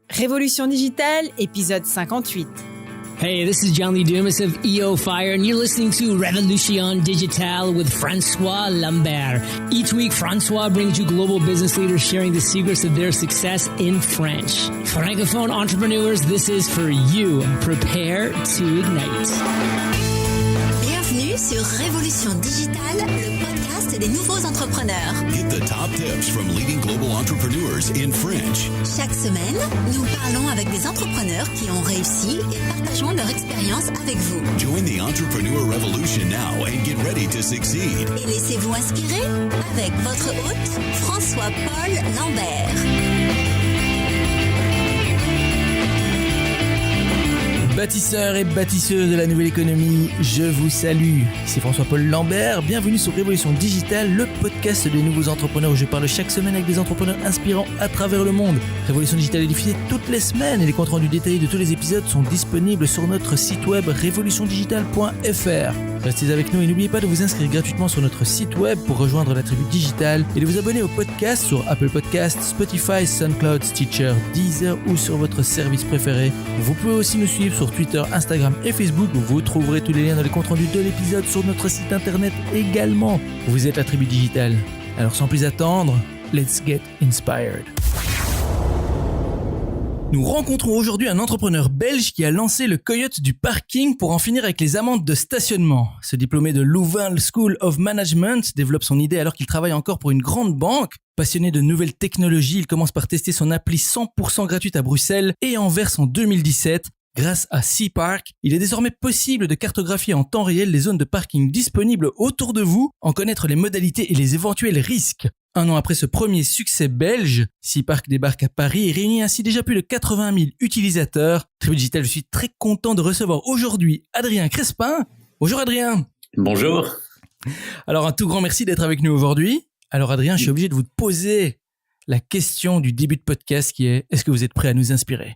Révolution digitale, épisode 58. Hey, this is John Lee Dumas of EO Fire, and you're listening to Révolution digitale with François Lambert. Each week, François brings you global business leaders sharing the secrets of their success in French. Francophone entrepreneurs, this is for you. Prepare to ignite. Bienvenue sur Révolution digitale, le podcast des nouveaux entrepreneurs. Get the top tips from leading global entrepreneurs in French. Chaque semaine, nous parlons avec des entrepreneurs qui ont réussi et partageons leur expérience avec vous. Join the entrepreneur revolution now and get ready to succeed. Et laissez-vous inspirer avec votre hôte, François-Paul Lambert. Bâtisseurs et bâtisseuses de la nouvelle économie, je vous salue. Ici François-Paul Lambert, bienvenue sur Révolution digitale, le podcast des nouveaux entrepreneurs où je parle chaque semaine avec des entrepreneurs inspirants à travers le monde. Révolution digitale est diffusée toutes les semaines et les comptes rendus détaillés de tous les épisodes sont disponibles sur notre site web révolutiondigitale.fr. Restez avec nous et n'oubliez pas de vous inscrire gratuitement sur notre site web pour rejoindre la tribu digitale et de vous abonner au podcast sur Apple Podcasts, Spotify, SoundCloud, Stitcher, Deezer ou sur votre service préféré. Vous pouvez aussi nous suivre sur Twitter, Instagram et Facebook. Vous trouverez tous les liens dans les comptes rendus de l'épisode sur notre site internet également. Vous êtes la tribu digitale. Alors sans plus attendre, let's get inspired. Nous rencontrons aujourd'hui un entrepreneur belge qui a lancé le Coyote du parking pour en finir avec les amendes de stationnement. Ce diplômé de Louvain School of Management développe son idée alors qu'il travaille encore pour une grande banque. Passionné de nouvelles technologies, il commence par tester son appli 100% gratuite à Bruxelles et Anvers en 2017. Grâce à C-Park, il est désormais possible de cartographier en temps réel les zones de parking disponibles autour de vous, en connaître les modalités et les éventuels risques. Un an après ce premier succès belge, C-Park débarque à Paris et réunit ainsi déjà plus de 80 000 utilisateurs. Tribu Digital, je suis très content de recevoir aujourd'hui Adrien Crespin. Bonjour Adrien. Bonjour. Alors un tout grand merci d'être avec nous aujourd'hui. Alors Adrien, je suis obligé de vous poser la question du début de podcast qui est: est-ce que vous êtes prêt à nous inspirer ?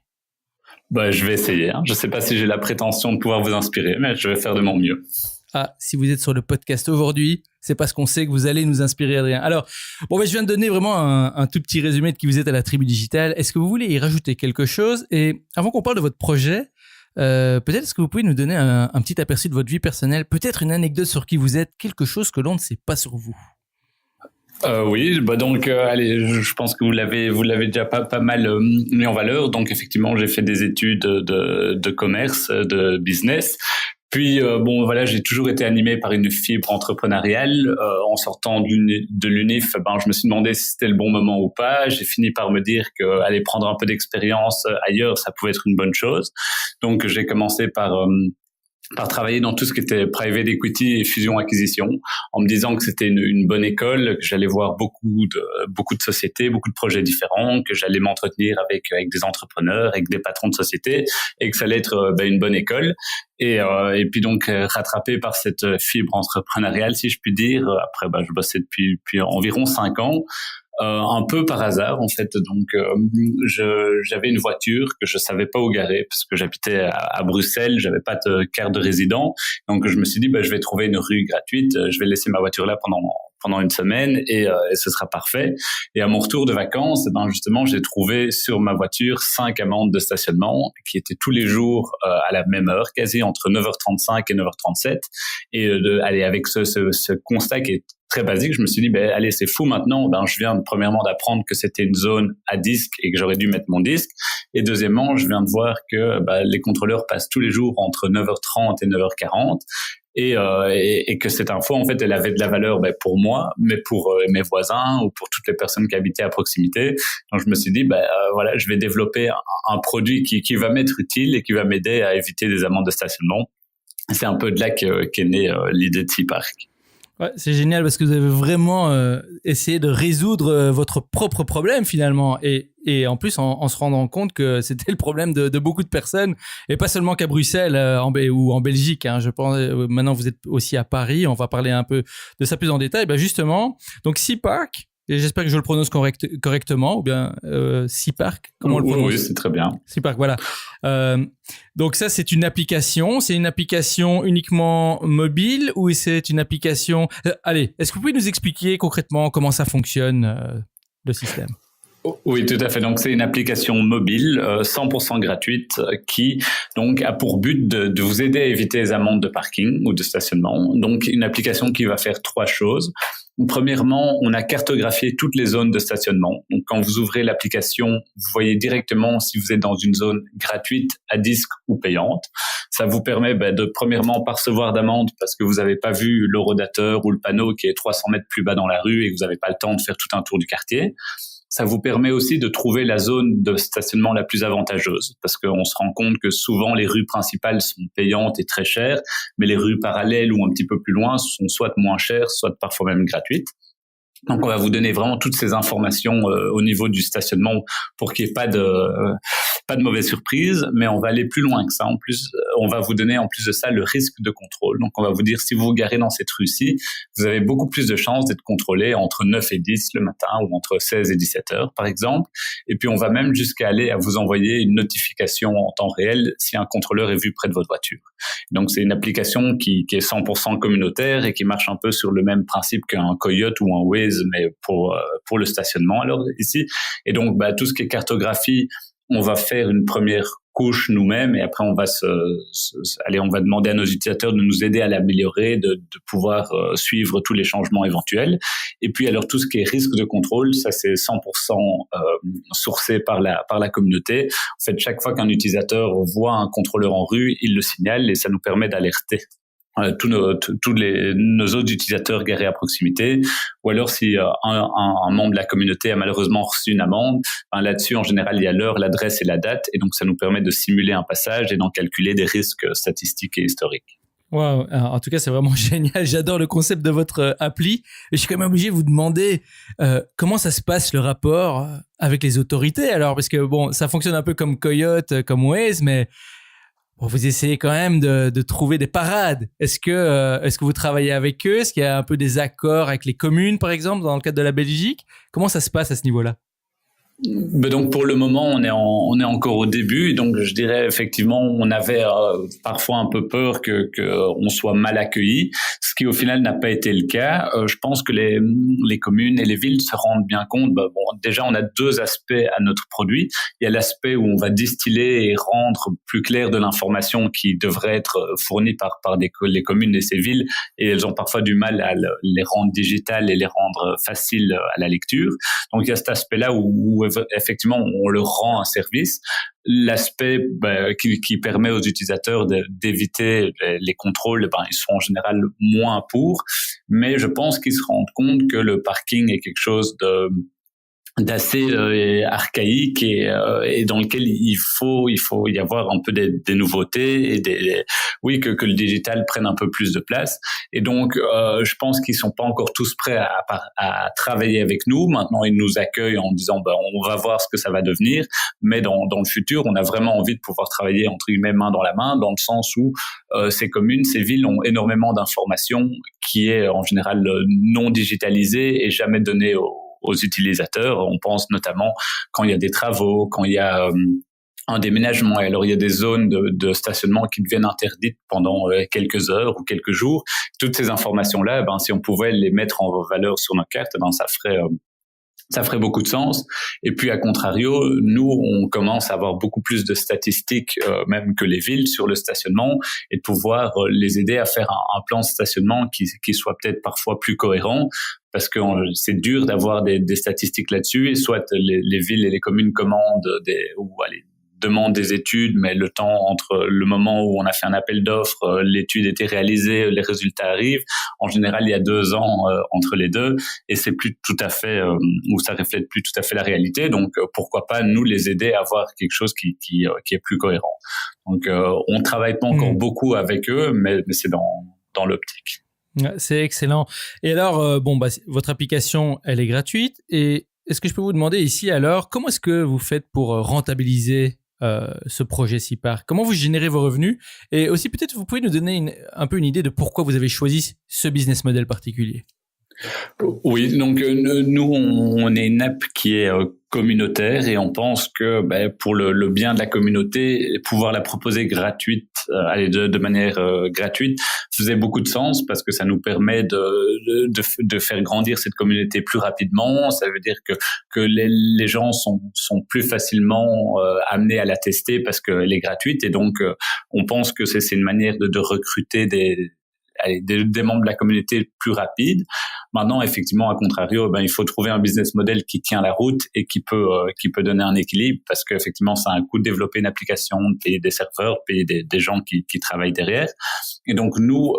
Je vais essayer. Je ne sais pas si j'ai la prétention de pouvoir vous inspirer, mais je vais faire de mon mieux. Ah, si vous êtes sur le podcast aujourd'hui, c'est parce qu'on sait que vous allez nous inspirer, Adrien. Alors, je viens de donner vraiment un tout petit résumé de qui vous êtes à la tribu digitale. Est-ce que vous voulez y rajouter quelque chose ? Et avant qu'on parle de votre projet, peut-être est-ce que vous pouvez nous donner un petit aperçu de votre vie personnelle, peut-être une anecdote sur qui vous êtes, quelque chose que l'on ne sait pas sur vous. Oui, allez, je pense que vous l'avez déjà pas mal mis en valeur. Donc effectivement, j'ai fait des études de commerce, de business. Puis j'ai toujours été animé par une fibre entrepreneuriale. En sortant de l'UNIF, je me suis demandé si c'était le bon moment ou pas. J'ai fini par me dire que aller prendre un peu d'expérience ailleurs, ça pouvait être une bonne chose. Donc j'ai commencé par travailler dans tout ce qui était private equity et fusion-acquisition, en me disant que c'était une bonne école, que j'allais voir beaucoup de sociétés, beaucoup de projets différents, que j'allais m'entretenir avec des entrepreneurs, avec des patrons de sociétés, et que ça allait être une bonne école. Et puis donc rattrapé par cette fibre entrepreneuriale, si je puis dire. Après, je bossais depuis environ 5 ans. Un peu par hasard en fait. Donc j'avais une voiture que je savais pas où garer parce que j'habitais à Bruxelles, j'avais pas de carte de résident. Donc je me suis dit je vais trouver une rue gratuite, je vais laisser ma voiture là pendant une semaine et ce sera parfait. Et à mon retour de vacances, justement, j'ai trouvé sur ma voiture 5 amendes de stationnement qui étaient tous les jours à la même heure, quasi entre 9h35 et 9h37. Et avec ce constat qui est très basique, je me suis dit, allez, c'est fou maintenant. Je viens premièrement d'apprendre que c'était une zone à disque et que j'aurais dû mettre mon disque. Et deuxièmement, je viens de voir que les contrôleurs passent tous les jours entre 9h30 et 9h40. Et que cette info, en fait, elle avait de la valeur pour moi, mais pour mes voisins ou pour toutes les personnes qui habitaient à proximité. Donc, je me suis dit, je vais développer un produit qui va m'être utile et qui va m'aider à éviter des amendes de stationnement. C'est un peu de là qu'est née l'idée de C-Park. Ouais, c'est génial parce que vous avez vraiment essayé de résoudre votre propre problème finalement et en plus en se rendant compte que c'était le problème de beaucoup de personnes et pas seulement qu'à Bruxelles ou en Belgique. Je pense maintenant vous êtes aussi à Paris. On va parler un peu de ça plus en détail. Justement, donc C-Park. Et j'espère que je le prononce correctement, ou bien C-Park, comment on le prononce ? Oui, c'est très bien. C-Park, voilà. Donc ça, c'est une application uniquement mobile ou c'est une application... allez, est-ce que vous pouvez nous expliquer concrètement comment ça fonctionne, le système ? Oui, tout à fait. Donc, c'est une application mobile 100% gratuite qui donc a pour but de vous aider à éviter les amendes de parking ou de stationnement. Donc, une application qui va faire 3 choses. Premièrement, on a cartographié toutes les zones de stationnement. Donc, quand vous ouvrez l'application, vous voyez directement si vous êtes dans une zone gratuite, à disque ou payante. Ça vous permet de premièrement pas recevoir d'amende parce que vous n'avez pas vu l'horodateur ou le panneau qui est 300 mètres plus bas dans la rue et que vous n'avez pas le temps de faire tout un tour du quartier. Ça vous permet aussi de trouver la zone de stationnement la plus avantageuse parce qu'on se rend compte que souvent les rues principales sont payantes et très chères, mais les rues parallèles ou un petit peu plus loin sont soit moins chères, soit parfois même gratuites. Donc, on va vous donner vraiment toutes ces informations au niveau du stationnement pour qu'il n'y ait pas de mauvaise surprise, mais on va aller plus loin que ça. En plus, on va vous donner en plus de ça le risque de contrôle. Donc, on va vous dire si vous vous garez dans cette rue-ci, vous avez beaucoup plus de chances d'être contrôlé entre 9 et 10 le matin ou entre 16 et 17 heures, par exemple. Et puis, on va même jusqu'à aller à vous envoyer une notification en temps réel si un contrôleur est vu près de votre voiture. Donc, c'est une application qui est 100% communautaire et qui marche un peu sur le même principe qu'un Coyote ou un Waze, mais pour le stationnement alors ici. Et donc tout ce qui est cartographie, on va faire une première couche nous-mêmes et après on va on va demander à nos utilisateurs de nous aider à l'améliorer, de pouvoir suivre tous les changements éventuels. Et puis alors tout ce qui est risque de contrôle, ça c'est 100% sourcé par la communauté. En fait, chaque fois qu'un utilisateur voit un contrôleur en rue, il le signale et ça nous permet d'alerter tous nos autres utilisateurs garés à proximité, ou alors si un membre de la communauté a malheureusement reçu une amende, là-dessus en général il y a l'heure, l'adresse et la date, et donc ça nous permet de simuler un passage et d'en calculer des risques statistiques et historiques. Wow, en tout cas c'est vraiment génial, j'adore le concept de votre appli. Je suis quand même obligé de vous demander comment ça se passe le rapport avec les autorités alors, parce que bon, ça fonctionne un peu comme Coyote, comme Waze, mais bon, vous essayez quand même de trouver des parades. Est-ce que vous travaillez avec eux? Est-ce qu'il y a un peu des accords avec les communes, par exemple, dans le cadre de la Belgique? Comment ça se passe à ce niveau-là? Donc pour le moment on est encore au début, donc je dirais effectivement on avait parfois un peu peur que on soit mal accueilli, ce qui au final n'a pas été le cas. Je pense que les communes et les villes se rendent bien compte. Déjà on a 2 aspects à notre produit. Il y a l'aspect où on va distiller et rendre plus clair de l'information qui devrait être fournie par les communes et ces villes, et elles ont parfois du mal à les rendre digitales et les rendre faciles à la lecture. Donc il y a cet aspect-là où effectivement on leur rend un service. L'aspect qui permet aux utilisateurs d'éviter les contrôles, ils sont en général moins pour, mais je pense qu'ils se rendent compte que le parking est quelque chose d'assez archaïque et dans lequel il faut y avoir un peu des nouveautés et que le digital prenne un peu plus de place. Et donc je pense qu'ils sont pas encore tous prêts à travailler avec nous. Maintenant ils nous accueillent en disant on va voir ce que ça va devenir, mais dans le futur on a vraiment envie de pouvoir travailler entre guillemets main dans la main, dans le sens où ces communes, ces villes ont énormément d'informations qui est en général non digitalisée et jamais donnée aux utilisateurs. On pense notamment quand il y a des travaux, quand il y a un déménagement, et alors il y a des zones de stationnement qui deviennent interdites pendant quelques heures ou quelques jours. Toutes ces informations-là, si on pouvait les mettre en valeur sur nos cartes, ça ferait beaucoup de sens. Et puis, à contrario, nous, on commence à avoir beaucoup plus de statistiques, même que les villes, sur le stationnement, et de pouvoir les aider à faire un plan de stationnement qui soit peut-être parfois plus cohérent, parce que c'est dur d'avoir des statistiques là-dessus, et soit les villes et les communes demandent des études, mais le temps entre le moment où on a fait un appel d'offres, l'étude était réalisée, les résultats arrivent. En général, il y a 2 ans entre les deux, et c'est plus tout à fait, ou ça reflète plus tout à fait la réalité. Donc, pourquoi pas nous les aider à avoir quelque chose qui est plus cohérent. Donc, on travaille pas encore beaucoup avec eux, mais c'est dans l'optique. C'est excellent. Et alors, votre application, elle est gratuite. Et est-ce que je peux vous demander ici alors, comment est-ce que vous faites pour rentabiliser ce projet Cipar? Comment vous générez vos revenus? Et aussi, peut-être, vous pouvez nous donner un peu une idée de pourquoi vous avez choisi ce business model particulier. Oui, donc nous, on est une app qui est communautaire et on pense que pour le bien de la communauté, pouvoir la proposer gratuite, de manière gratuite, faisait beaucoup de sens parce que ça nous permet de faire grandir cette communauté plus rapidement. Ça veut dire que les gens sont plus facilement amenés à la tester parce qu'elle est gratuite et donc on pense que c'est une manière de recruter des membres de la communauté plus rapide. Maintenant, effectivement, à contrario, il faut trouver un business model qui tient la route et qui peut donner un équilibre parce qu'effectivement, ça a un coût de développer une application, payer des serveurs, payer des gens qui travaillent derrière. Et donc, nous,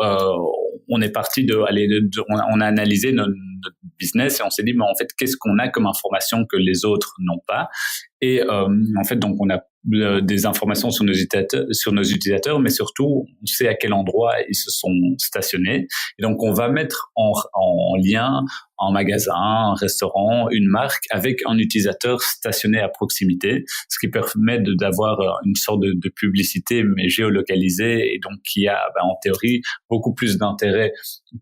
on est parti on a analysé notre business et on s'est dit, en fait, qu'est-ce qu'on a comme information que les autres n'ont pas? Et en fait, donc, on a des informations sur nos utilisateurs, mais surtout, on sait à quel endroit ils se sont stationnés. Et donc, on va mettre en lien un magasin, un restaurant, une marque avec un utilisateur stationné à proximité, ce qui permet d'avoir une sorte de publicité mais géolocalisée et donc qui a en théorie beaucoup plus d'intérêt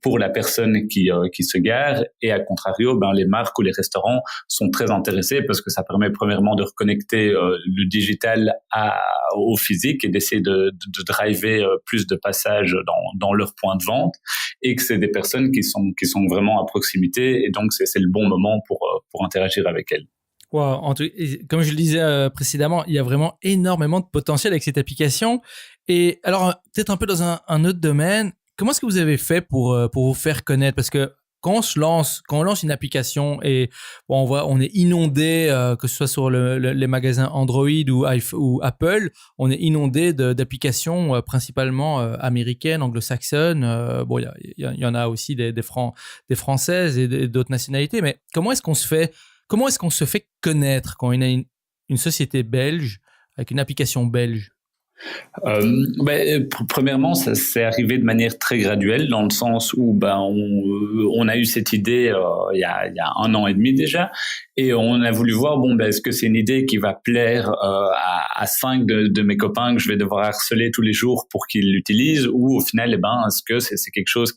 pour la personne qui se gare et à contrario les marques ou les restaurants sont très intéressés parce que ça permet premièrement de reconnecter le digital au physique et d'essayer de driver plus de passages dans leur point de vente et que c'est des personnes qui sont vraiment à proximité et donc c'est le bon moment pour interagir avec elles. Wow. Comme je le disais précédemment, il y a vraiment énormément de potentiel avec cette application. Et alors, peut-être un peu dans un autre domaine, comment est-ce que vous avez fait pour vous faire connaître? Parce que quand on lance une application et on est inondé, que ce soit sur les magasins Android ou Apple, on est inondé d'applications principalement américaines, anglo-saxonnes. Il y en a aussi des françaises et d'autres nationalités. Mais comment est-ce qu'on se fait connaître quand on a une société belge avec une application belge? Premièrement, ça s'est arrivé de manière très graduelle dans le sens où on a eu cette idée il y a 1 an et demi déjà et on a voulu voir est-ce que c'est une idée qui va plaire à 5 de mes copains que je vais devoir harceler tous les jours pour qu'ils l'utilisent ou au final est-ce que c'est quelque chose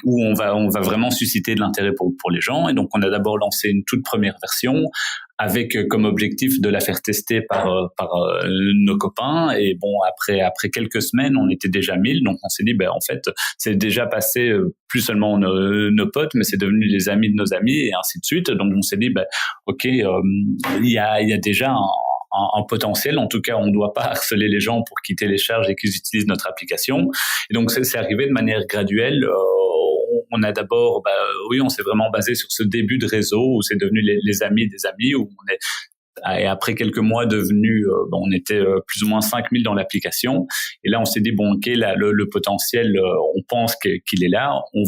où on va vraiment susciter de l'intérêt pour les gens et donc on a d'abord lancé une toute première version avec comme objectif de la faire tester par nos copains et après quelques semaines on était déjà 1000 donc on s'est dit en fait c'est déjà passé plus seulement nos potes mais c'est devenu les amis de nos amis et ainsi de suite donc on s'est dit ok il y a déjà un potentiel, en tout cas on ne doit pas harceler les gens pour qu'ils téléchargent et qu'ils utilisent notre application et donc c'est arrivé de manière graduelle. On a d'abord, on s'est vraiment basé sur ce début de réseau où c'est devenu les amis des amis où on est et après quelques mois devenus, on était plus ou moins 5000 dans l'application et là on s'est dit ok là le potentiel on pense qu'il est là, on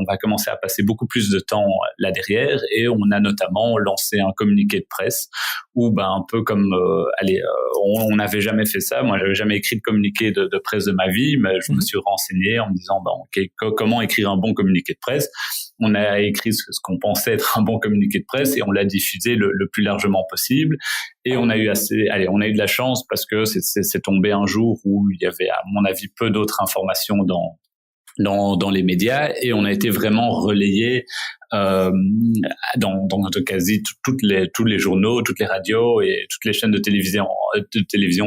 va commencer à passer beaucoup plus de temps là derrière et on a notamment lancé un communiqué de presse où un peu comme on n'avait jamais fait ça, moi j'avais jamais écrit de communiqué de presse de ma vie mais je me suis renseigné en me disant comment écrire un bon communiqué de presse. On a écrit ce qu'on pensait être un bon communiqué de presse et on l'a diffusé le plus largement possible. Et on a eu de la chance parce que c'est tombé un jour où il y avait, à mon avis, peu d'autres informations dans les médias et on a été vraiment relayé dans quasi tous les journaux, toutes les radios et toutes les chaînes de télévision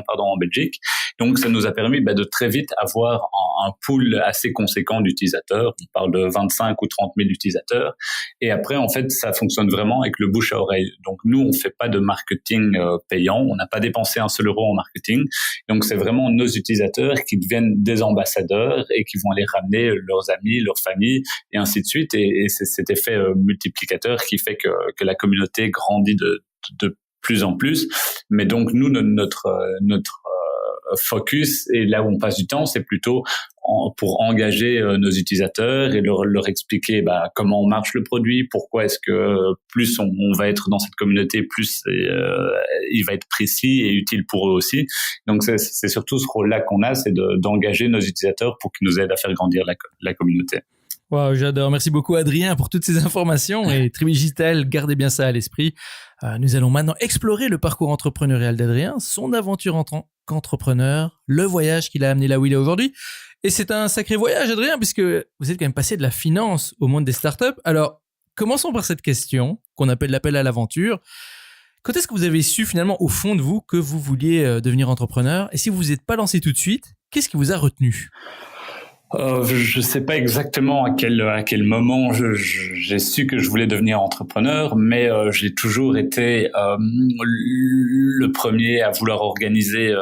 en Belgique. Donc ça nous a permis de très vite avoir un pool assez conséquent d'utilisateurs. On parle de 25 ou 30 000 utilisateurs. Et après, en fait, ça fonctionne vraiment avec le bouche à oreille. Donc nous, on fait pas de marketing payant. On n'a pas dépensé un seul euro en marketing. Donc c'est vraiment nos utilisateurs qui deviennent des ambassadeurs et qui vont aller ramener leurs amis, leurs familles et ainsi de suite. Et c'est cet effet multiplicateur qui fait que la communauté grandit de plus en plus. Mais donc nous, notre focus et là où on passe du temps, c'est plutôt pour engager nos utilisateurs et leur expliquer comment marche le produit, pourquoi est-ce que plus on va être dans cette communauté, plus il va être précis et utile pour eux aussi. Donc c'est surtout ce rôle-là qu'on a, c'est d'engager nos utilisateurs pour qu'ils nous aident à faire grandir la communauté. Wow, j'adore. Merci beaucoup Adrien pour toutes ces informations et Tribu Digital, gardez bien ça à l'esprit. Nous allons maintenant explorer le parcours entrepreneurial d'Adrien, son aventure en tant qu'entrepreneur, le voyage qui l'a amené là où il est aujourd'hui Et c'est un sacré voyage, Adrien, puisque vous êtes quand même passé de la finance au monde des startups. Alors, commençons par cette question qu'on appelle l'appel à l'aventure. Quand est-ce que vous avez su finalement au fond de vous que vous vouliez devenir entrepreneur? Et si vous vous êtes pas lancé tout de suite, qu'est-ce qui vous a retenu? Je sais pas exactement à quel moment j'ai su que je voulais devenir entrepreneur, mais j'ai toujours été le premier à vouloir organiser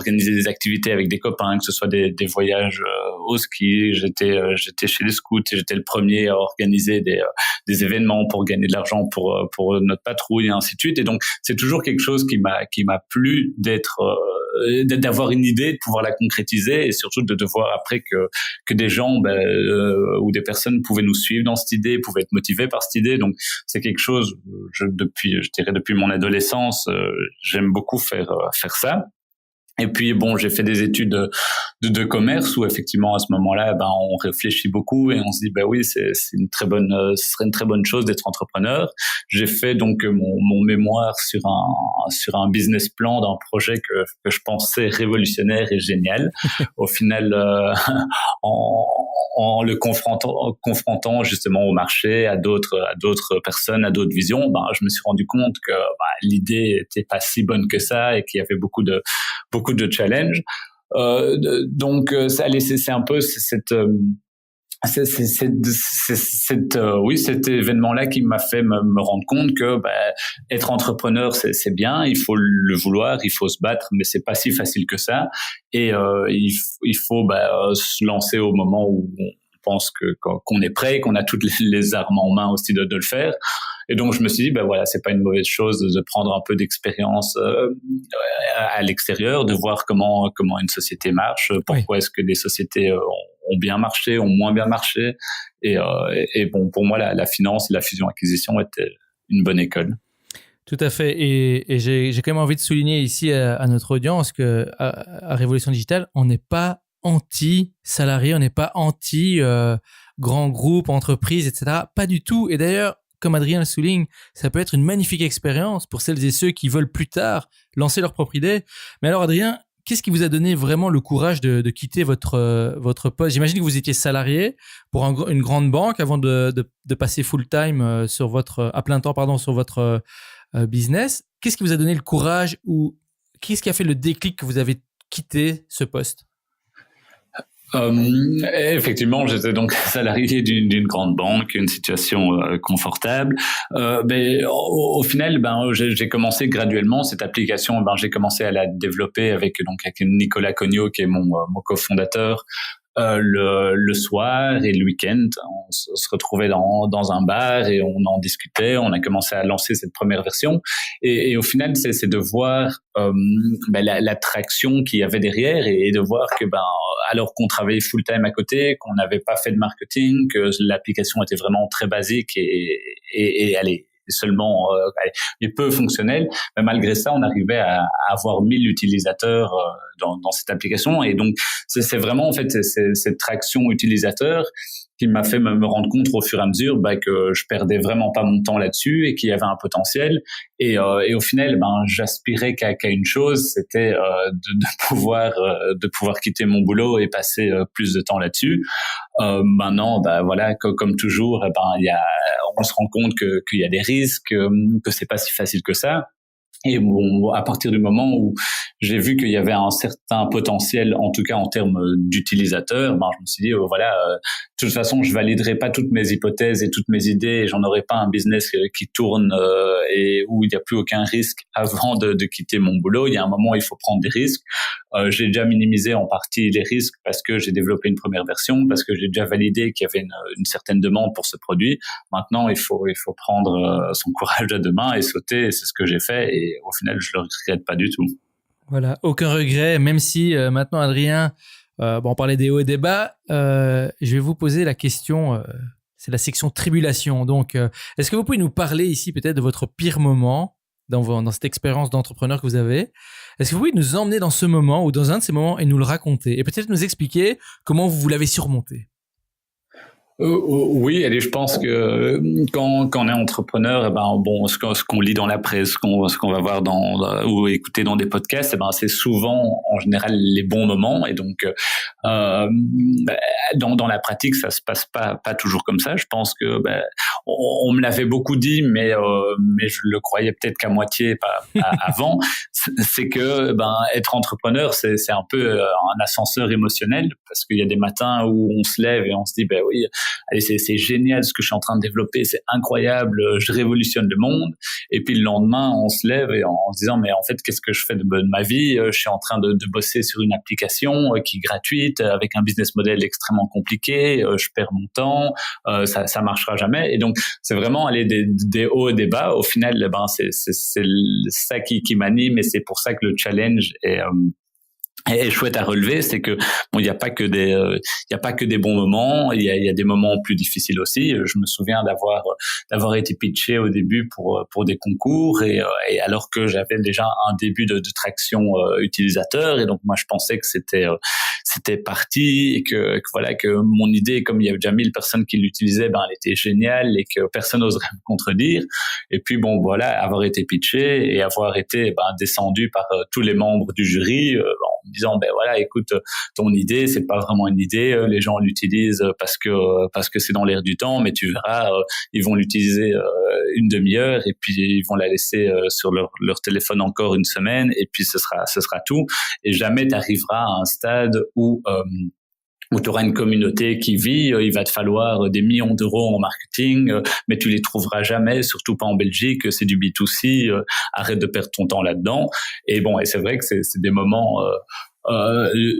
des activités avec des copains, que ce soit des voyages au ski. J'étais chez les scouts et j'étais le premier à organiser des événements pour gagner de l'argent pour notre patrouille et ainsi de suite. Et donc c'est toujours quelque chose qui m'a plu d'avoir une idée, de pouvoir la concrétiser et surtout de voir après que des gens ou des personnes pouvaient nous suivre dans cette idée, pouvaient être motivés par cette idée. Donc c'est quelque chose, je dirais depuis mon adolescence, j'aime beaucoup faire ça. Et puis bon, j'ai fait des études de commerce où effectivement à ce moment-là, on réfléchit beaucoup et on se dit oui, ce serait une très bonne chose d'être entrepreneur. J'ai fait donc mon mémoire sur un business plan d'un projet que je pensais révolutionnaire et génial. Au final, en le confrontant justement au marché, à d'autres personnes, à d'autres visions, je me suis rendu compte que l'idée était pas si bonne que ça et qu'il y avait beaucoup de challenges. Donc c'est un peu cet événement-là qui m'a fait me rendre compte que être entrepreneur c'est bien, il faut le vouloir, il faut se battre, mais c'est pas si facile que ça. Et il faut se lancer au moment où on pense qu'on est prêt, qu'on a toutes les armes en main aussi de le faire. Et donc je me suis dit c'est pas une mauvaise chose de prendre un peu d'expérience à l'extérieur, de voir comment une société marche, pourquoi est-ce que des sociétés ont bien marché, ont moins bien marché. Et bon, pour moi la finance et la fusion-acquisition étaient une bonne école. Tout à fait. Et j'ai quand même envie de souligner ici à notre audience que à Révolution Digitale, on n'est pas anti-salarié, on n'est pas anti-grand groupe, entreprise, etc. Pas du tout. Et d'ailleurs, comme Adrien le souligne, ça peut être une magnifique expérience pour celles et ceux qui veulent plus tard lancer leur propre idée. Mais alors, Adrien, qu'est-ce qui vous a donné vraiment le courage de quitter votre poste? J'imagine que vous étiez salarié pour une grande banque avant de passer full-time à plein temps, sur votre business. Qu'est-ce qui vous a donné le courage ou qu'est-ce qui a fait le déclic que vous avez quitté ce poste? Effectivement, j'étais donc salarié d'une grande banque, une situation confortable. Mais au final, j'ai commencé graduellement cette application. J'ai commencé à la développer avec Nicolas Cognot, qui est mon cofondateur. Le soir et le week-end, on se retrouvait dans un bar et on en discutait. On a commencé à lancer cette première version et au final, c'est de voir la traction qu'il y avait derrière et de voir que alors qu'on travaillait full time à côté, qu'on n'avait pas fait de marketing, que l'application était vraiment très basique et allez, seulement peu fonctionnel, mais malgré ça on arrivait à avoir 1000 utilisateurs dans cette application. Et donc c'est vraiment en fait cette traction utilisateur qui m'a fait me rendre compte au fur et à mesure que je perdais vraiment pas mon temps là-dessus et qu'il y avait un potentiel. Et au final, j'aspirais qu'à une chose, c'était de pouvoir quitter mon boulot et passer plus de temps là-dessus. Maintenant, comme toujours, on se rend compte qu'il y a des risques, que c'est pas si facile que ça. Et bon, à partir du moment où j'ai vu qu'il y avait un certain potentiel, en tout cas en termes d'utilisateurs, je me suis dit, de toute façon, je validerai pas toutes mes hypothèses et toutes mes idées et j'en aurai pas un business qui tourne et où il n'y a plus aucun risque avant de quitter mon boulot. Il y a un moment où il faut prendre des risques. J'ai déjà minimisé en partie les risques parce que j'ai développé une première version, parce que j'ai déjà validé qu'il y avait une certaine demande pour ce produit. Maintenant, il faut prendre son courage à deux mains et sauter. Et c'est ce que j'ai fait et au final, je le regrette pas du tout. Voilà, aucun regret, même si maintenant, Adrien, on parlait des hauts et des bas, je vais vous poser la question, c'est la section tribulation. Donc, est-ce que vous pouvez nous parler ici peut-être de votre pire moment dans cette expérience d'entrepreneur que vous avez? Est-ce que vous pouvez nous emmener dans ce moment ou dans un de ces moments et nous le raconter et peut-être nous expliquer comment vous l'avez surmonté? Oui, allez, je pense que quand on est entrepreneur, ce qu'on lit dans la presse, ce qu'on va voir ou écouter dans des podcasts, c'est souvent en général les bons moments. Et donc, dans la pratique, ça se passe pas toujours comme ça. Je pense que on me l'avait beaucoup dit, mais je le croyais peut-être qu'à moitié, pas avant. C'est que être entrepreneur, c'est un peu un ascenseur émotionnel, parce qu'il y a des matins où on se lève et on se dit oui. Allez, c'est génial ce que je suis en train de développer, c'est incroyable, je révolutionne le monde. Et puis le lendemain, on se lève et en se disant mais en fait, qu'est-ce que je fais de ma vie? Je suis en train de bosser sur une application qui est gratuite, avec un business model extrêmement compliqué, je perds mon temps, ça marchera jamais. Et donc c'est vraiment aller des hauts et des bas. Au final, c'est ça qui m'anime, et c'est pour ça que le challenge est chouette à relever. C'est que il n'y a pas que des bons moments, il y a des moments plus difficiles aussi. Je me souviens d'avoir été pitché au début pour des concours, et alors que j'avais déjà un début de traction utilisateur, et donc moi je pensais que c'était parti, et que mon idée, comme il y avait déjà 1000 personnes qui l'utilisaient, elle était géniale et que personne n'oserait me contredire. Et puis avoir été pitché et avoir été descendu par tous les membres du jury en me disant écoute, ton idée c'est pas vraiment une idée, les gens l'utilisent parce que c'est dans l'air du temps, mais tu verras, ils vont l'utiliser une demi-heure et puis ils vont la laisser sur leur téléphone encore une semaine, et puis ce sera tout, et jamais tu arriveras à un stade où tu auras une communauté qui vit. Il va te falloir des millions d'euros en marketing, mais tu les trouveras jamais, surtout pas en Belgique, c'est du B2C, arrête de perdre ton temps là-dedans. Et c'est vrai que c'est des moments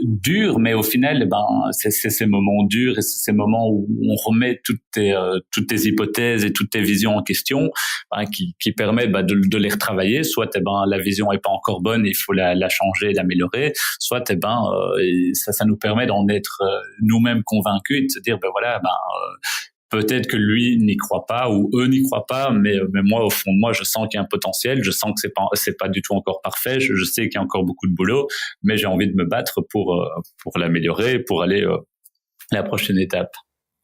durs, mais au final, c'est ces moments durs et c'est ces moments où on remet toutes tes hypothèses et toutes tes visions en question, qui permet de les retravailler. Soit la vision est pas encore bonne et il faut la changer, l'améliorer. Soit ça nous permet d'en être nous-mêmes convaincus et de se dire peut-être que lui n'y croit pas ou eux n'y croient pas, mais moi, au fond de moi, je sens qu'il y a un potentiel, je sens que c'est pas du tout encore parfait, je sais qu'il y a encore beaucoup de boulot, mais j'ai envie de me battre pour l'améliorer, pour aller à la prochaine étape.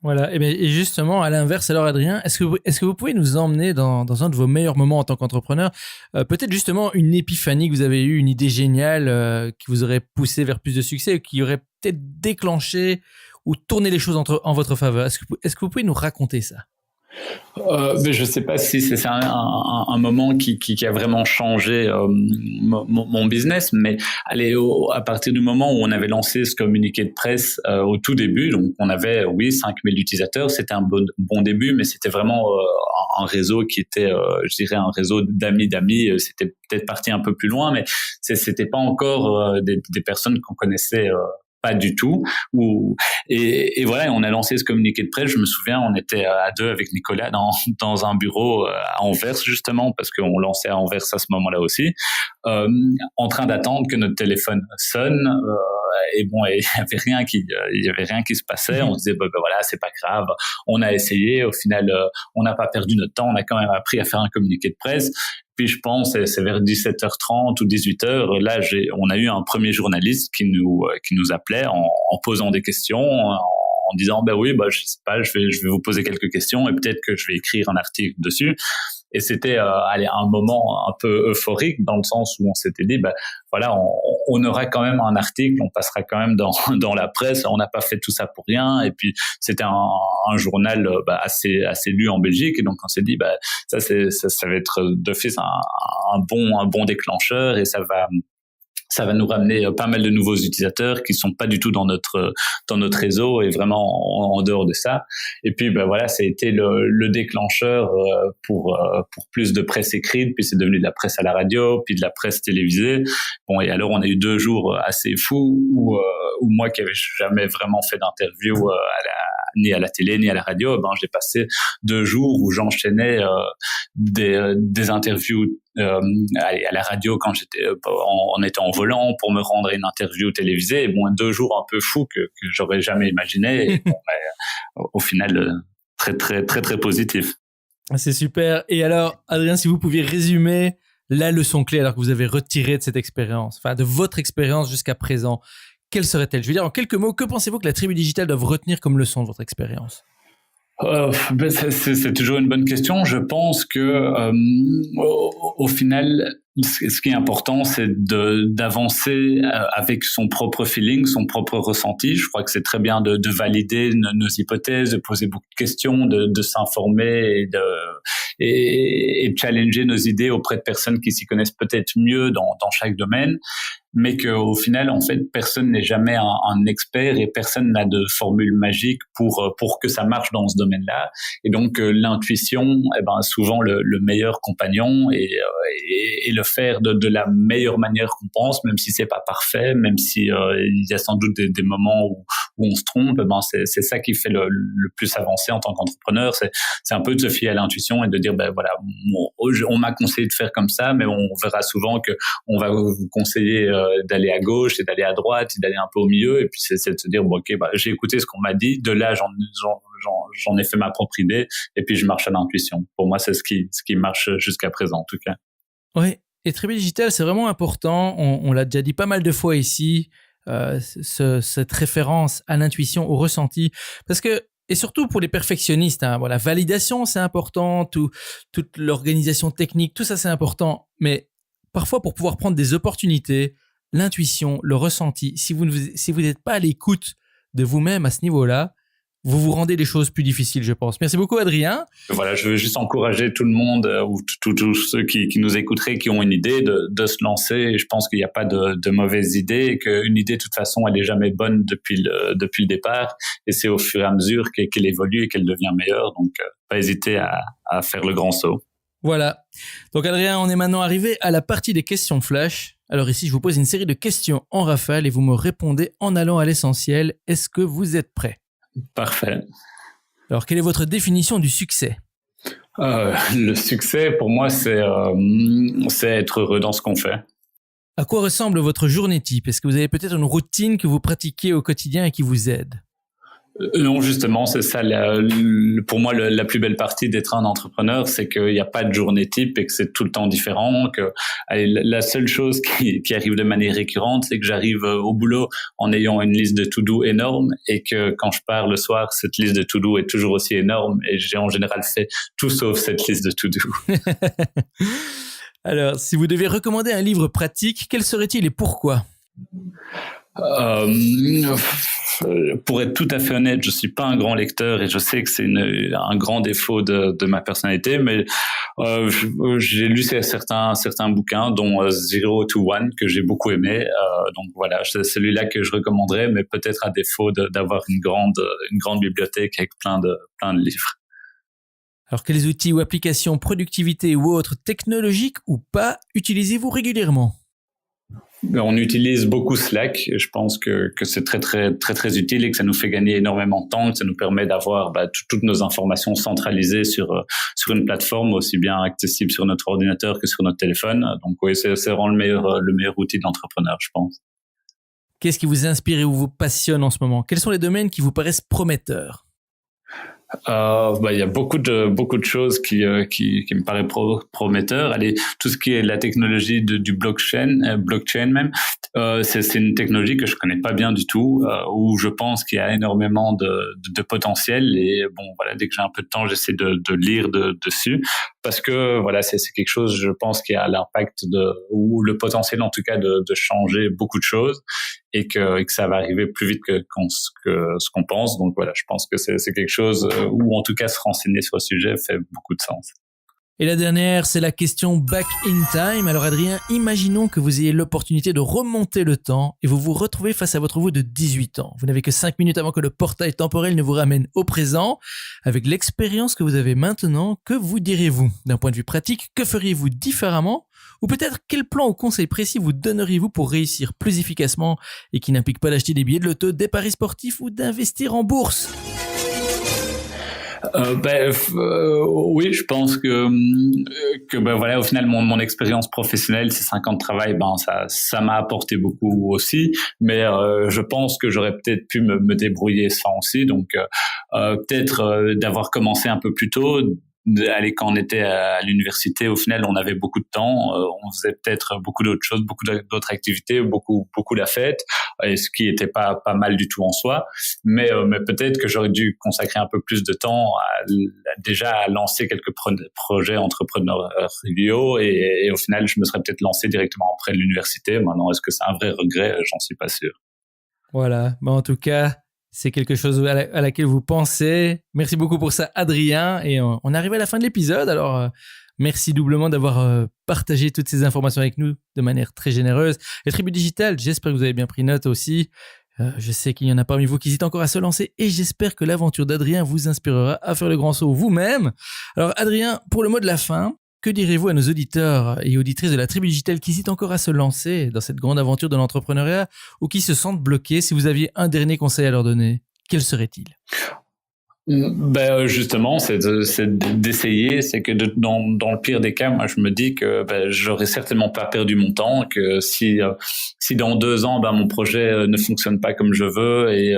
Voilà, et justement, à l'inverse, alors Adrien, est-ce que vous pouvez nous emmener dans un de vos meilleurs moments en tant qu'entrepreneur, peut-être justement une épiphanie que vous avez eue, une idée géniale qui vous aurait poussé vers plus de succès, qui aurait peut-être déclenché ou tourner les choses en votre faveur. Est-ce que vous pouvez nous raconter ça? Mais je sais pas si c'est un moment qui a vraiment changé mon business, mais à partir du moment où on avait lancé ce communiqué de presse au tout début, donc on avait 5000 utilisateurs, c'était un bon début, mais c'était vraiment un réseau qui était, je dirais, un réseau d'amis, c'était peut-être parti un peu plus loin, mais c'était pas encore des personnes qu'on connaissait pas du tout. Et voilà, on a lancé ce communiqué de presse. Je me souviens, on était à deux avec Nicolas dans un bureau à Anvers, justement, parce qu'on lançait à Anvers à ce moment-là aussi, en train d'attendre que notre téléphone sonne. Et il y avait rien qui se passait. On se disait c'est pas grave, on a essayé, au final on n'a pas perdu notre temps, on a quand même appris à faire un communiqué de presse. Puis je pense c'est vers 17h30 ou 18h, là on a eu un premier journaliste qui nous appelait en posant des questions, en disant je sais pas, je vais vous poser quelques questions et peut-être que je vais écrire un article dessus. Et c'était un moment un peu euphorique, dans le sens où on s'était dit on aura quand même un article, on passera quand même dans la presse, on n'a pas fait tout ça pour rien. Et puis c'était un journal assez lu en Belgique, et donc on s'est dit ça va être d'office un bon déclencheur, et ça va nous ramener pas mal de nouveaux utilisateurs qui sont pas du tout dans notre réseau et vraiment en dehors de ça. Et puis ça a été le déclencheur pour plus de presse écrite, puis c'est devenu de la presse à la radio, puis de la presse télévisée. Et alors on a eu 2 jours assez fous où moi qui avais jamais vraiment fait d'interview ni à la télé ni à la radio, j'ai passé 2 jours où j'enchaînais des interviews à la radio quand on était en volant pour me rendre à une interview télévisée. Et 2 jours un peu fous que j'aurais jamais imaginé. Et au final, très très très très positif. C'est super. Et alors, Adrien, si vous pouviez résumer la leçon clé alors que vous avez retiré de cette expérience, de votre expérience jusqu'à présent, quelle serait-elle? Je veux dire, en quelques mots, que pensez-vous que la tribu digitale doit retenir comme leçon de votre expérience? C'est toujours une bonne question. Je pense que au final, ce qui est important, c'est d'avancer avec son propre feeling, son propre ressenti. Je crois que c'est très bien de valider nos hypothèses, de poser beaucoup de questions, de s'informer et de challenger nos idées auprès de personnes qui s'y connaissent peut-être mieux dans chaque domaine. Mais qu'au final, en fait, personne n'est jamais un expert et personne n'a de formule magique pour que ça marche dans ce domaine-là. Et donc, l'intuition, souvent le meilleur compagnon et le faire de la meilleure manière qu'on pense, même si c'est pas parfait, même si il y a sans doute des moments où on se trompe, c'est ça qui fait le plus avancer en tant qu'entrepreneur. C'est un peu de se fier à l'intuition et de dire, voilà, on m'a conseillé de faire comme ça, mais on verra souvent que on va vous conseiller d'aller à gauche et d'aller à droite et d'aller un peu au milieu, et puis c'est de se dire j'ai écouté ce qu'on m'a dit, de là j'en ai fait ma propre idée et puis je marche à l'intuition. Pour moi, c'est ce qui marche jusqu'à présent en tout cas. Oui, et Tribu Digital, c'est vraiment important, on l'a déjà dit pas mal de fois ici, cette référence à l'intuition, au ressenti, parce que, et surtout pour les perfectionnistes, voilà, validation c'est important, toute l'organisation technique, tout ça c'est important, mais parfois pour pouvoir prendre des opportunités, l'intuition, le ressenti, si vous n'êtes pas à l'écoute de vous-même à ce niveau-là, vous vous rendez les choses plus difficiles, je pense. Merci beaucoup, Adrien. Voilà, je veux juste encourager tout le monde ou tous ceux qui nous écouteraient, qui ont une idée, de se lancer. Et je pense qu'il n'y a pas de mauvaises idées et qu'une idée, de toute façon, elle est jamais bonne depuis le départ. Et c'est au fur et à mesure qu'elle évolue et qu'elle devient meilleure. Donc, pas hésiter à faire le grand saut. Voilà. Donc, Adrien, on est maintenant arrivé à la partie des questions flash. Alors ici, je vous pose une série de questions en rafale et vous me répondez en allant à l'essentiel. Est-ce que vous êtes prêts ? Parfait. Alors, quelle est votre définition du succès ? Le succès, pour moi, c'est être heureux dans ce qu'on fait. À quoi ressemble votre journée type ? Est-ce que vous avez peut-être une routine que vous pratiquez au quotidien et qui vous aide ? Non, justement, c'est ça. Pour moi, la plus belle partie d'être un entrepreneur, c'est qu'il n'y a pas de journée type et que c'est tout le temps différent. La seule chose qui arrive de manière récurrente, c'est que j'arrive au boulot en ayant une liste de to-do énorme et que quand je pars le soir, cette liste de to-do est toujours aussi énorme et j'ai en général fait tout sauf cette liste de to-do. Alors, si vous devez recommander un livre pratique, quel serait-il et pourquoi ? Pour être tout à fait honnête, je suis pas un grand lecteur et je sais que c'est un grand défaut de ma personnalité, mais j'ai lu certains bouquins, dont Zero to One, que j'ai beaucoup aimé. Donc voilà, c'est celui-là que je recommanderais, mais peut-être à défaut d'avoir une grande bibliothèque avec plein de livres. Alors, quels outils ou applications, productivité ou autres technologiques ou pas, utilisez-vous régulièrement ? On utilise beaucoup Slack. Je pense que c'est très, très, très, très utile et que ça nous fait gagner énormément de temps, que ça nous permet d'avoir toutes nos informations centralisées sur une plateforme aussi bien accessible sur notre ordinateur que sur notre téléphone. Donc oui, c'est vraiment le meilleur outil d'entrepreneur, je pense. Qu'est-ce qui vous inspire et ou vous passionne en ce moment ? Quels sont les domaines qui vous paraissent prometteurs ? Il y a beaucoup de choses qui me paraissent prometteurs. Allez, tout ce qui est la technologie du blockchain même, c'est une technologie que je connais pas bien du tout, où je pense qu'il y a énormément de potentiel. Et bon, voilà, dès que j'ai un peu de temps, j'essaie de lire dessus, parce que voilà, c'est quelque chose, je pense, qui a l'impact ou le potentiel en tout cas de changer beaucoup de choses, et que ça va arriver plus vite que ce qu'on pense. Donc voilà, je pense que c'est quelque chose où en tout cas se renseigner sur le sujet fait beaucoup de sens. Et la dernière, c'est la question back in time. Alors Adrien, imaginons que vous ayez l'opportunité de remonter le temps et vous vous retrouvez face à votre vous de 18 ans. Vous n'avez que 5 minutes avant que le portail temporel ne vous ramène au présent. Avec l'expérience que vous avez maintenant, que vous direz-vous ? D'un point de vue pratique, que feriez-vous différemment ? Ou peut-être quel plan ou conseil précis vous donneriez-vous pour réussir plus efficacement et qui n'implique pas d'acheter des billets de loto, des paris sportifs ou d'investir en bourse ? Oui, je pense que voilà, au final mon expérience professionnelle, ces 5 ans de travail, ça m'a apporté beaucoup aussi, mais je pense que j'aurais peut-être pu me débrouiller sans aussi. Donc peut-être d'avoir commencé un peu plus tôt, quand on était à l'université, au final, on avait beaucoup de temps, on faisait peut-être beaucoup d'autres choses, beaucoup d'autres activités, beaucoup la fête, et ce qui était pas mal du tout en soi. Mais peut-être que j'aurais dû consacrer un peu plus de temps déjà à lancer quelques projets entrepreneuriaux, et au final, je me serais peut-être lancé directement après l'université. Maintenant, est-ce que c'est un vrai regret? J'en suis pas sûr. Voilà, en tout cas, c'est quelque chose à laquelle vous pensez. Merci beaucoup pour ça, Adrien. Et on arrive à la fin de l'épisode. Alors, merci doublement d'avoir partagé toutes ces informations avec nous de manière très généreuse. Les tribus digitales, j'espère que vous avez bien pris note aussi. Je sais qu'il y en a parmi vous qui hésitent encore à se lancer et j'espère que l'aventure d'Adrien vous inspirera à faire le grand saut vous-même. Alors, Adrien, pour le mot de la fin, que direz-vous à nos auditeurs et auditrices de la tribu digitale qui hésitent encore à se lancer dans cette grande aventure de l'entrepreneuriat ou qui se sentent bloqués? Si vous aviez un dernier conseil à leur donner, quel serait-il? Justement, c'est d'essayer. C'est que dans le pire des cas, moi je me dis que j'aurais certainement pas perdu mon temps, que si dans 2 ans mon projet ne fonctionne pas comme je veux et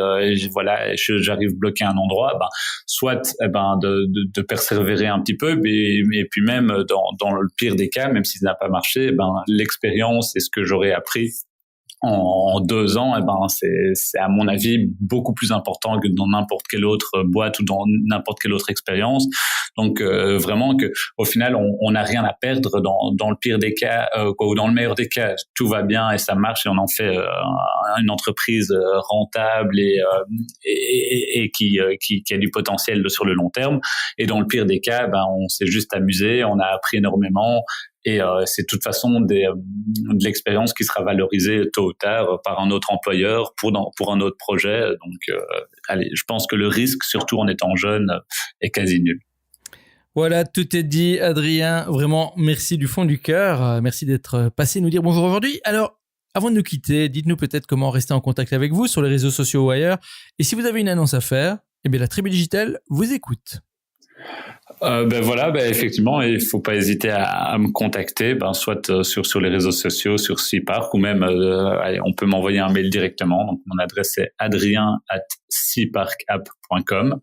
j'arrive bloqué à un endroit, soit de persévérer un petit peu, et puis même dans le pire des cas, même si ça n'a pas marché, l'expérience et ce que j'aurais appris en 2 ans, c'est à mon avis beaucoup plus important que dans n'importe quelle autre boîte ou dans n'importe quelle autre expérience. Donc vraiment que au final on n'a rien à perdre dans le pire des cas, ou dans le meilleur des cas tout va bien et ça marche et on en fait une entreprise rentable et qui a du potentiel sur le long terme. Et dans le pire des cas, on s'est juste amusé, on a appris énormément. Et c'est de toute façon de l'expérience qui sera valorisée tôt ou tard par un autre employeur pour un autre projet. Donc, je pense que le risque, surtout en étant jeune, est quasi nul. Voilà, tout est dit, Adrien. Vraiment, merci du fond du cœur. Merci d'être passé nous dire bonjour aujourd'hui. Alors, avant de nous quitter, dites-nous peut-être comment rester en contact avec vous sur les réseaux sociaux ou ailleurs. Et si vous avez une annonce à faire, la tribu digitale vous écoute. Effectivement, il faut pas hésiter à me contacter, soit sur les réseaux sociaux, sur Seapark, ou même on peut m'envoyer un mail directement. Donc mon adresse est adrien@seaparkapp.com.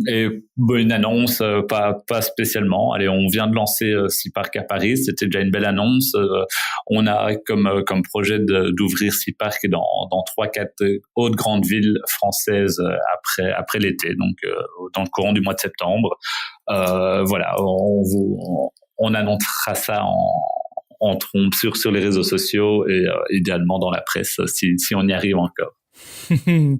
Et une annonce, pas spécialement. Allez, on vient de lancer Seapark à Paris, c'était déjà une belle annonce. On a comme projet d'ouvrir Seapark dans 3-4 autres grandes villes françaises après l'été, donc dans le courant du mois de septembre. On annoncera ça en trompe sur les réseaux sociaux et idéalement dans la presse si on y arrive encore.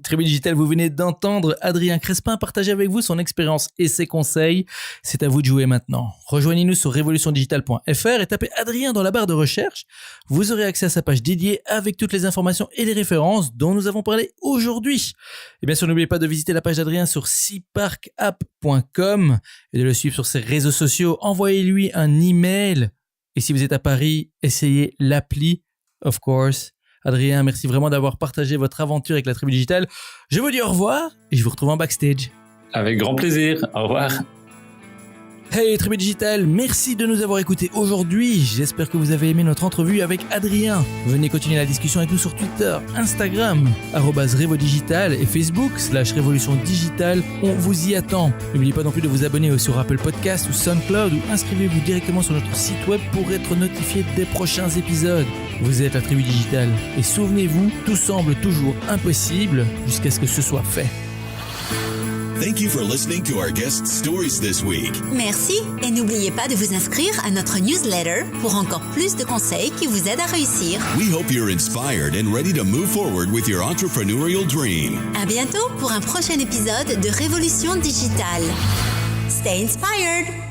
Tribu Digital, vous venez d'entendre Adrien Crespin partager avec vous son expérience et ses conseils. C'est à vous de jouer maintenant. Rejoignez-nous sur revolutiondigital.fr et tapez Adrien dans la barre de recherche. Vous aurez accès à sa page dédiée avec toutes les informations et les références dont nous avons parlé aujourd'hui. Et bien sûr, n'oubliez pas de visiter la page d'Adrien sur seaparkapp.com et de le suivre sur ses réseaux sociaux. Envoyez-lui un email. Et si vous êtes à Paris, essayez l'appli, of course. Adrien, merci vraiment d'avoir partagé votre aventure avec la tribu digitale. Je vous dis au revoir et je vous retrouve en backstage. Avec grand plaisir. Au revoir. Hey tribu digitale, merci de nous avoir écoutés aujourd'hui. J'espère que vous avez aimé notre entrevue avec Adrien. Venez continuer la discussion avec nous sur Twitter, Instagram, @revodigital et Facebook /révolutiondigitale. On vous y attend. N'oubliez pas non plus de vous abonner sur Apple Podcast ou SoundCloud ou inscrivez-vous directement sur notre site web pour être notifié des prochains épisodes. Vous êtes la tribu digitale et souvenez-vous, tout semble toujours impossible jusqu'à ce que ce soit fait. Thank you for listening to our guest stories this week. Merci et n'oubliez pas de vous inscrire à notre newsletter pour encore plus de conseils qui vous aident à réussir. We hope you're inspired and ready to move forward with your entrepreneurial dream. À bientôt pour un prochain épisode de Révolution Digitale. Stay inspired!